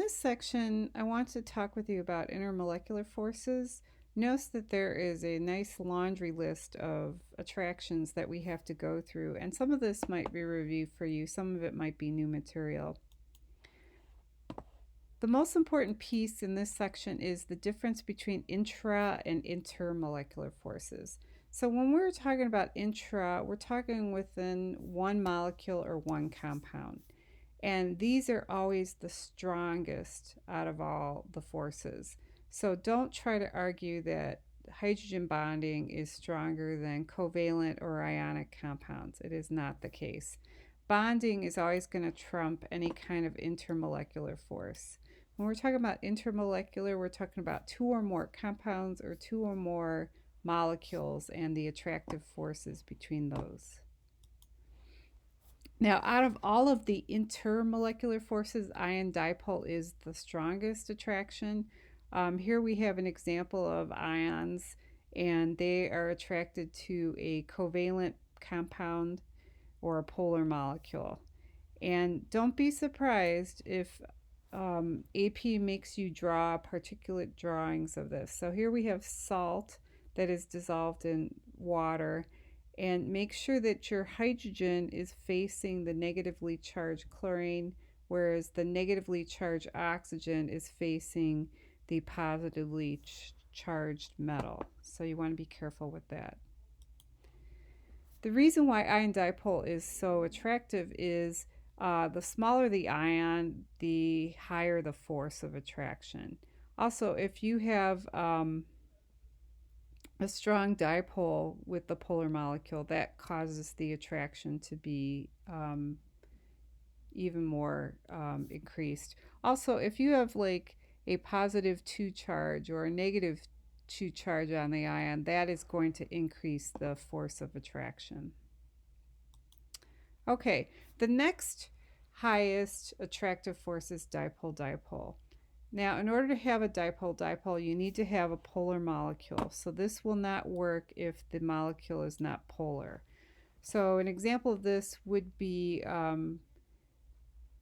this section, I want to talk with you about intermolecular forces. Notice that there is a nice laundry list of attractions that we have to go through, and some of this might be reviewed for you, some of it might be new material. The most important piece in this section is the difference between intra and intermolecular forces. So when we're talking about intra, we're talking within one molecule or one compound. And these are always the strongest out of all the forces. So don't try to argue that hydrogen bonding is stronger than covalent or ionic compounds. It is not the case. Bonding is always going to trump any kind of intermolecular force. When we're talking about intermolecular, we're talking about two or more compounds or two or more molecules and the attractive forces between those. Now, out of all of the intermolecular forces, ion-dipole is the strongest attraction. Here we have an example of ions, and they are attracted to a covalent compound or a polar molecule. And don't be surprised if AP makes you draw particulate drawings of this. So here we have salt that is dissolved in water, and make sure that your hydrogen is facing the negatively charged chlorine, whereas the negatively charged oxygen is facing the positively charged metal. So you want to be careful with that. The reason why ion-dipole is so attractive is the smaller the ion, the higher the force of attraction. Also, if you have a strong dipole with the polar molecule, that causes the attraction to be even more increased. Also, if you have like a positive 2 charge or a negative 2 charge on the ion, that is going to increase the force of attraction. Okay, the next highest attractive force is dipole-dipole. Now, in order to have a dipole-dipole, you need to have a polar molecule. So this will not work if the molecule is not polar. So an example of this would be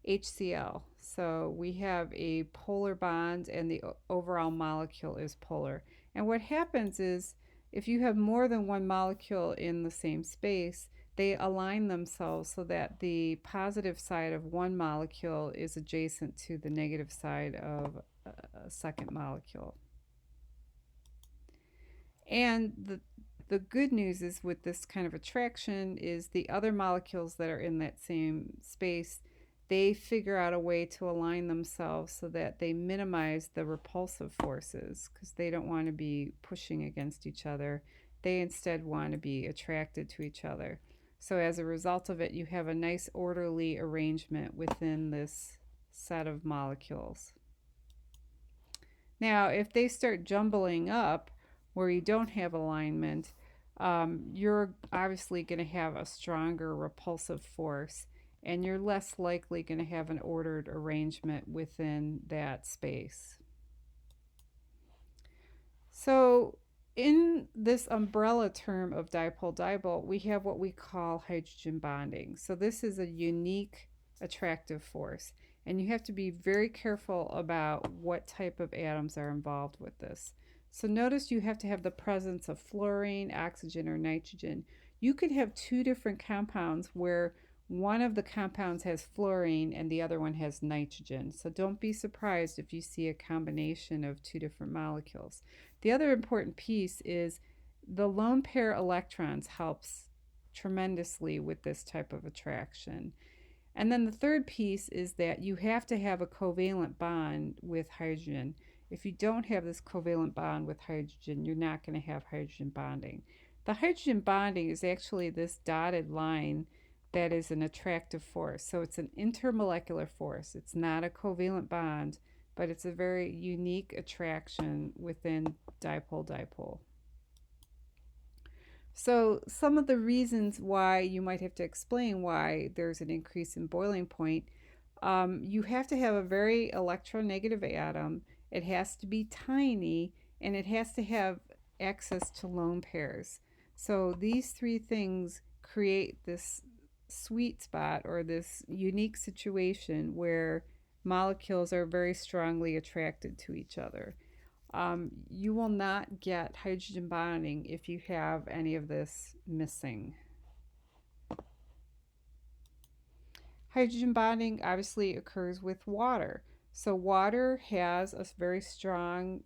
HCl. So we have a polar bond and the overall molecule is polar. And what happens is if you have more than one molecule in the same space, they align themselves so that the positive side of one molecule is adjacent to the negative side of a second molecule. And the good news is with this kind of attraction is the other molecules that are in that same space, they figure out a way to align themselves so that they minimize the repulsive forces because they don't want to be pushing against each other. They instead want to be attracted to each other. So as a result of it, you have a nice orderly arrangement within this set of molecules. Now, if they start jumbling up where you don't have alignment, you're obviously going to have a stronger repulsive force, and you're less likely going to have an ordered arrangement within that space. So in this umbrella term of dipole-dipole, we have what we call hydrogen bonding. So this is a unique attractive force, and you have to be very careful about what type of atoms are involved with this. So notice you have to have the presence of fluorine, oxygen, or nitrogen. You could have two different compounds where one of the compounds has fluorine and the other one has nitrogen. So don't be surprised if you see a combination of two different molecules. The other important piece is the lone pair electrons helps tremendously with this type of attraction. And then the third piece is that you have to have a covalent bond with hydrogen. If you don't have this covalent bond with hydrogen, you're not going to have hydrogen bonding. The hydrogen bonding is actually this dotted line that is an attractive force. So it's an intermolecular force. It's not a covalent bond, but it's a very unique attraction within dipole-dipole. So some of the reasons why you might have to explain why there's an increase in boiling point, you have to have a very electronegative atom. It has to be tiny, and it has to have access to lone pairs. So these three things create this sweet spot or this unique situation where molecules are very strongly attracted to each other. You will not get hydrogen bonding if you have any of this missing. Hydrogen bonding obviously occurs with water. So water has a very strong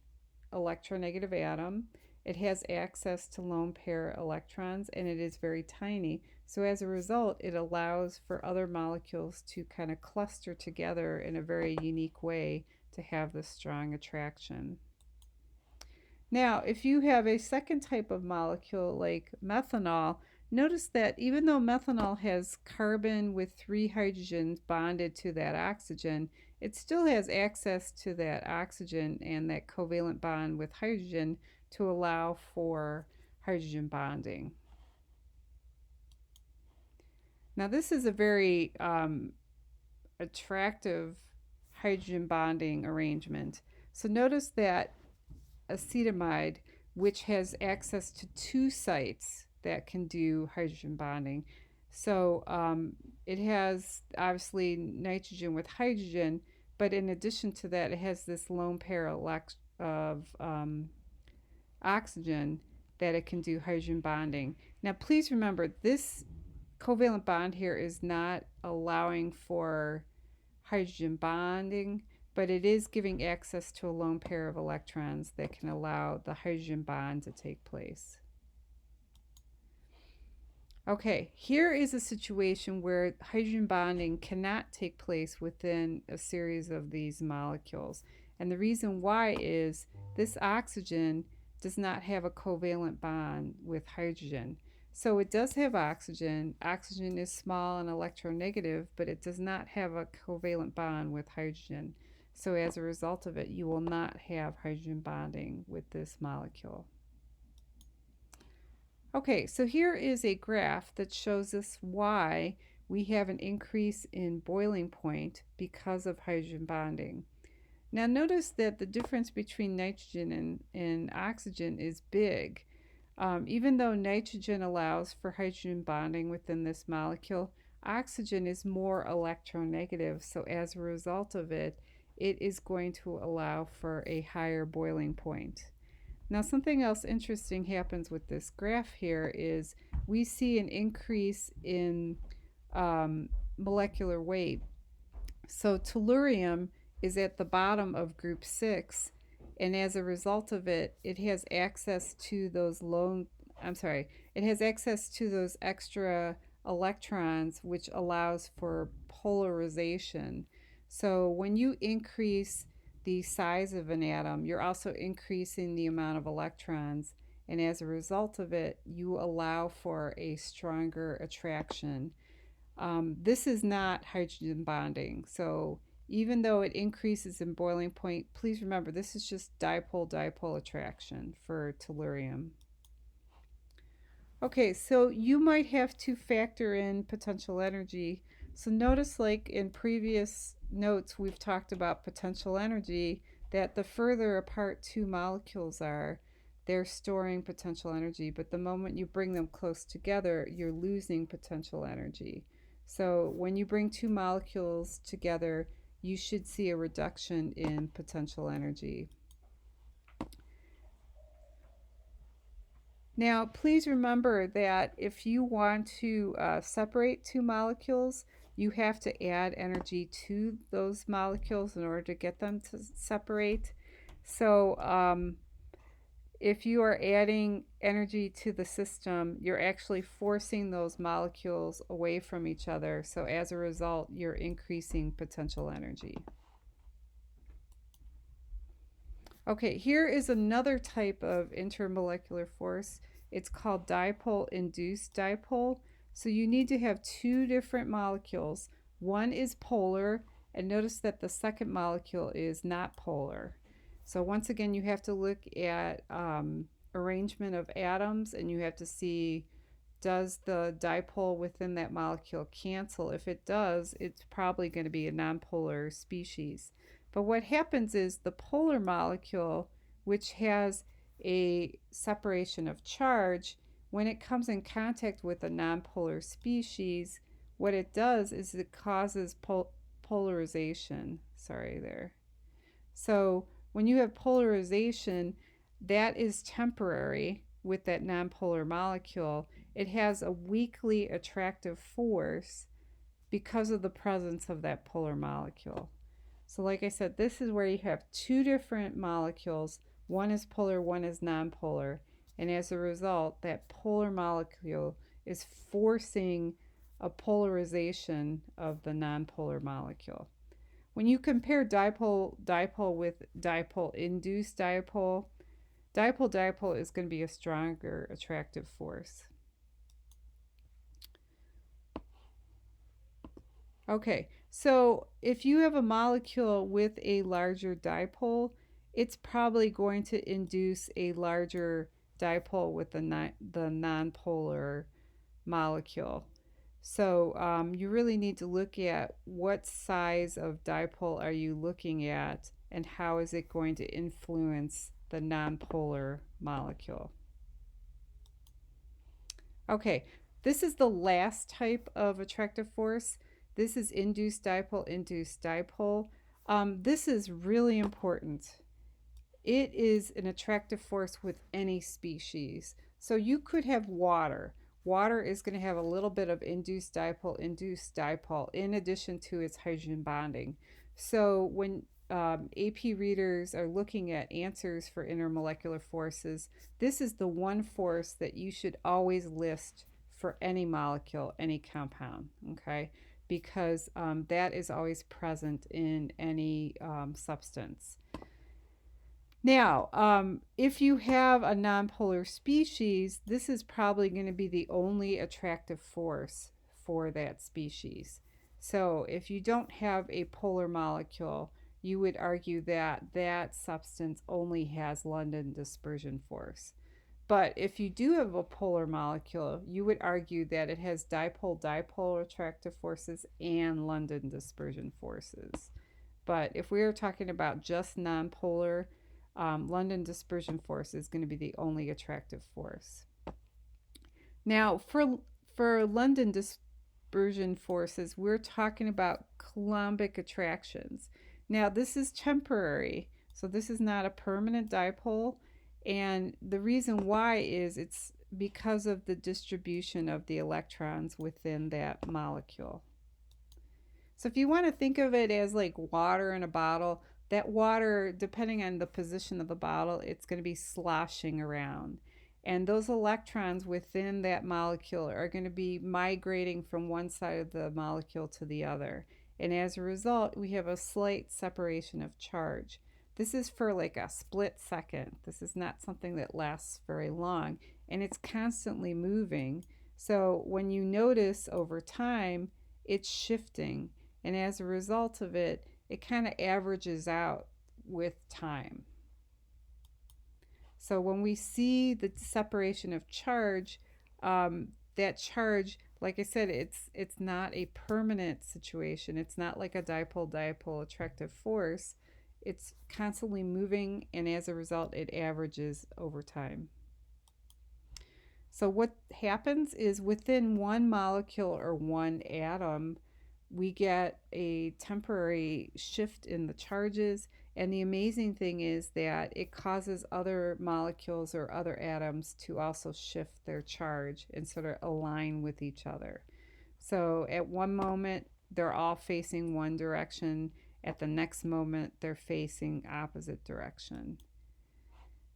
electronegative atom. It has access to lone pair electrons, and it is very tiny. So as a result, it allows for other molecules to kind of cluster together in a very unique way to have this strong attraction. Now, if you have a second type of molecule like methanol, notice that even though methanol has carbon with 3 hydrogens bonded to that oxygen, it still has access to that oxygen and that covalent bond with hydrogen to allow for hydrogen bonding. Now, this is a very attractive hydrogen bonding arrangement. So notice that acetamide, which has access to 2 sites that can do hydrogen bonding. So it has obviously nitrogen with hydrogen, but in addition to that, it has this lone pair of oxygen that it can do hydrogen bonding. Now, please remember, this covalent bond here is not allowing for hydrogen bonding, but it is giving access to a lone pair of electrons that can allow the hydrogen bond to take place. Okay, here is a situation where hydrogen bonding cannot take place within a series of these molecules. And the reason why is this oxygen does not have a covalent bond with hydrogen. So it does have oxygen. Oxygen is small and electronegative, but it does not have a covalent bond with hydrogen. So as a result of it, you will not have hydrogen bonding with this molecule. Okay, so here is a graph that shows us why we have an increase in boiling point because of hydrogen bonding. Now notice that the difference between nitrogen and oxygen is big. Even though nitrogen allows for hydrogen bonding within this molecule, oxygen is more electronegative, so as a result of it, it is going to allow for a higher boiling point. Now, something else interesting happens with this graph here is we see an increase in molecular weight. So tellurium is at the bottom of group 6, and as a result of it, it has access to those extra electrons, which allows for polarization. So when you increase the size of an atom, you're also increasing the amount of electrons, and as a result of it, you allow for a stronger attraction. This is not hydrogen bonding, so even though it increases in boiling point, please remember this is just dipole-dipole attraction for tellurium. Okay, so you might have to factor in potential energy. So notice, like in previous notes, we've talked about potential energy, that the further apart 2 molecules are, they're storing potential energy, but the moment you bring them close together, you're losing potential energy. So when you bring 2 molecules together, you should see a reduction in potential energy. Now, please remember that if you want to separate 2 molecules, you have to add energy to those molecules in order to get them to separate. So if you are adding energy to the system, you're actually forcing those molecules away from each other. So as a result, you're increasing potential energy. Okay, here is another type of intermolecular force. It's called dipole-induced dipole. So you need to have 2 different molecules. One is polar, and notice that the second molecule is not polar. So once again, you have to look at arrangement of atoms, and you have to see, does the dipole within that molecule cancel? If it does, it's probably going to be a nonpolar species. But what happens is the polar molecule, which has a separation of charge, when it comes in contact with a nonpolar species, what it does is it causes polarization. sorry there. So when you have polarization, that is temporary with that nonpolar molecule. It has a weakly attractive force because of the presence of that polar molecule. So like I said, this is where you have two different molecules. One is polar, one is nonpolar. And as a result, that polar molecule is forcing a polarization of the nonpolar molecule. When you compare dipole-dipole with dipole-induced dipole, dipole-dipole is going to be a stronger attractive force. Okay, so if you have a molecule with a larger dipole, it's probably going to induce a larger dipole with the nonpolar molecule. So you really need to look at what size of dipole are you looking at and how is it going to influence the nonpolar molecule. Okay, this is the last type of attractive force. This is induced dipole, induced dipole. This is really important. It is an attractive force with any species. So you could have water. Water is going to have a little bit of induced dipole in addition to its hydrogen bonding. So when AP readers are looking at answers for intermolecular forces, this is the one force that you should always list for any molecule, any compound, okay? Because that is always present in any substance. Now, if you have a nonpolar species, this is probably going to be the only attractive force for that species. So if you don't have a polar molecule, you would argue that that substance only has London dispersion force. But if you do have a polar molecule, you would argue that it has dipole-dipole attractive forces and London dispersion forces. But if we are talking about just nonpolar, London dispersion force is going to be the only attractive force. Now, for London dispersion forces, we're talking about Coulombic attractions. Now, this is temporary, so this is not a permanent dipole, and the reason why is it's because of the distribution of the electrons within that molecule. So if you want to think of it as like water in a bottle, that water, depending on the position of the bottle, it's going to be sloshing around. And those electrons within that molecule are going to be migrating from one side of the molecule to the other. And as a result, we have a slight separation of charge. This is for like a split second. This is not something that lasts very long. And it's constantly moving. So when you notice over time, it's shifting. And as a result of it, it kind of averages out with time. So when we see the separation of charge, that charge, like I said, it's not a permanent situation. It's not like a dipole-dipole attractive force. It's constantly moving, and as a result, it averages over time. So what happens is within one molecule or one atom, we get a temporary shift in the charges. And the amazing thing is that it causes other molecules or other atoms to also shift their charge and sort of align with each other. So at one moment, they're all facing one direction. At the next moment, they're facing opposite direction.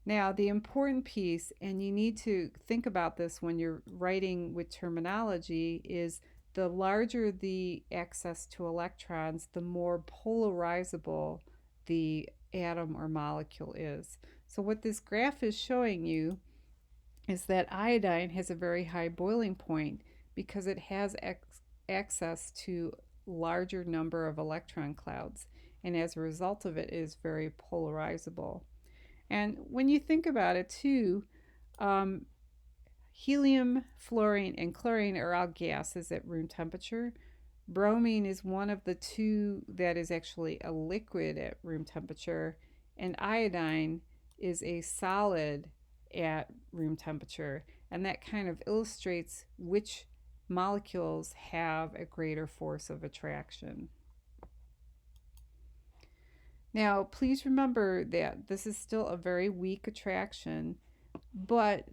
Now, the important piece, and you need to think about this when you're writing with terminology, is the larger the access to electrons, the more polarizable the atom or molecule is. So what this graph is showing you is that iodine has a very high boiling point because it has access to larger number of electron clouds, and as a result of it is very polarizable. And when you think about it too, helium, fluorine, and chlorine are all gases at room temperature. Bromine is one of the two that is actually a liquid at room temperature, and iodine is a solid at room temperature. And that kind of illustrates which molecules have a greater force of attraction. Now, please remember that this is still a very weak attraction, but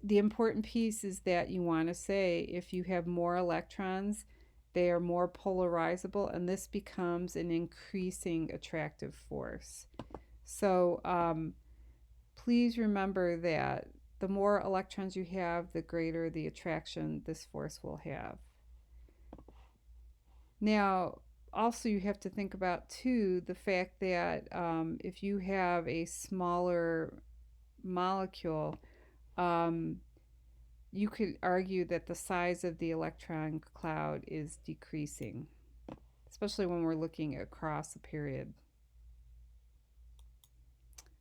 the important piece is that you want to say if you have more electrons, they are more polarizable, and this becomes an increasing attractive force. So please remember that the more electrons you have, the greater the attraction this force will have. Now, also you have to think about too the fact that if you have a smaller molecule, um, you could argue that the size of the electron cloud is decreasing, especially when we're looking across a period.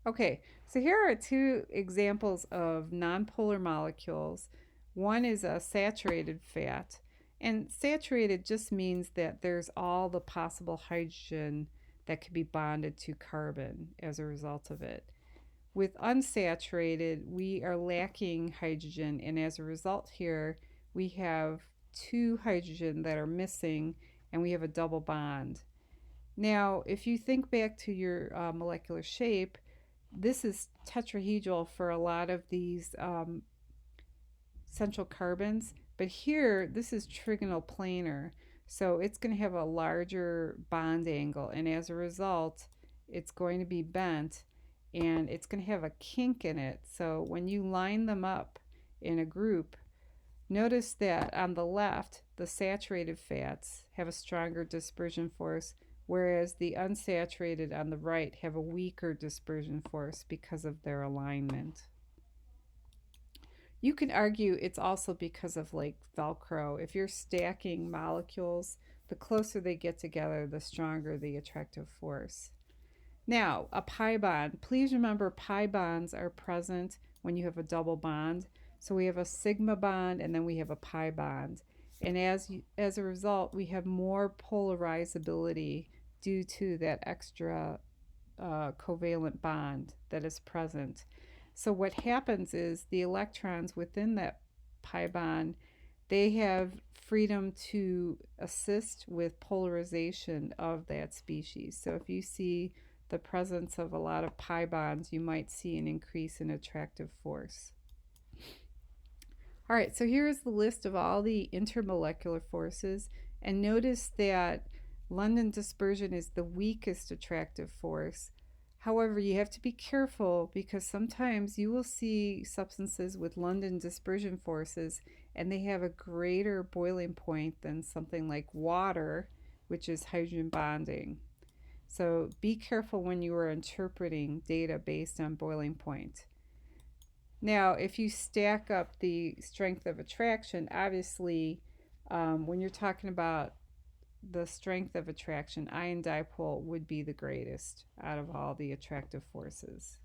Okay, so here are two examples of nonpolar molecules. One is a saturated fat, and saturated just means that there's all the possible hydrogen that could be bonded to carbon as a result of it. With unsaturated, we are lacking hydrogen, and as a result here, we have two hydrogen that are missing, and we have a double bond. Now, if you think back to your molecular shape, this is tetrahedral for a lot of these central carbons, but here this is trigonal planar, so it's going to have a larger bond angle, and as a result, it's going to be bent and it's going to have a kink in it. So when you line them up in a group, notice that on the left, the saturated fats have a stronger dispersion force, whereas the unsaturated on the right have a weaker dispersion force because of their alignment. You can argue it's also because of like Velcro. If you're stacking molecules, the closer they get together, the stronger the attractive force. Now, a pi bond. Please remember pi bonds are present when you have a double bond. So we have a sigma bond and then we have a pi bond. And as a result, we have more polarizability due to that extra covalent bond that is present. So what happens is the electrons within that pi bond, they have freedom to assist with polarization of that species. So if you see the presence of a lot of pi bonds, you might see an increase in attractive force. All right, so here's the list of all the intermolecular forces, and notice that London dispersion is the weakest attractive force. However, you have to be careful because sometimes you will see substances with London dispersion forces and they have a greater boiling point than something like water, which is hydrogen bonding. So be careful when you are interpreting data based on boiling point. Now, if you stack up the strength of attraction, obviously, when you're talking about the strength of attraction, Ion-Dipole would be the greatest out of all the attractive forces.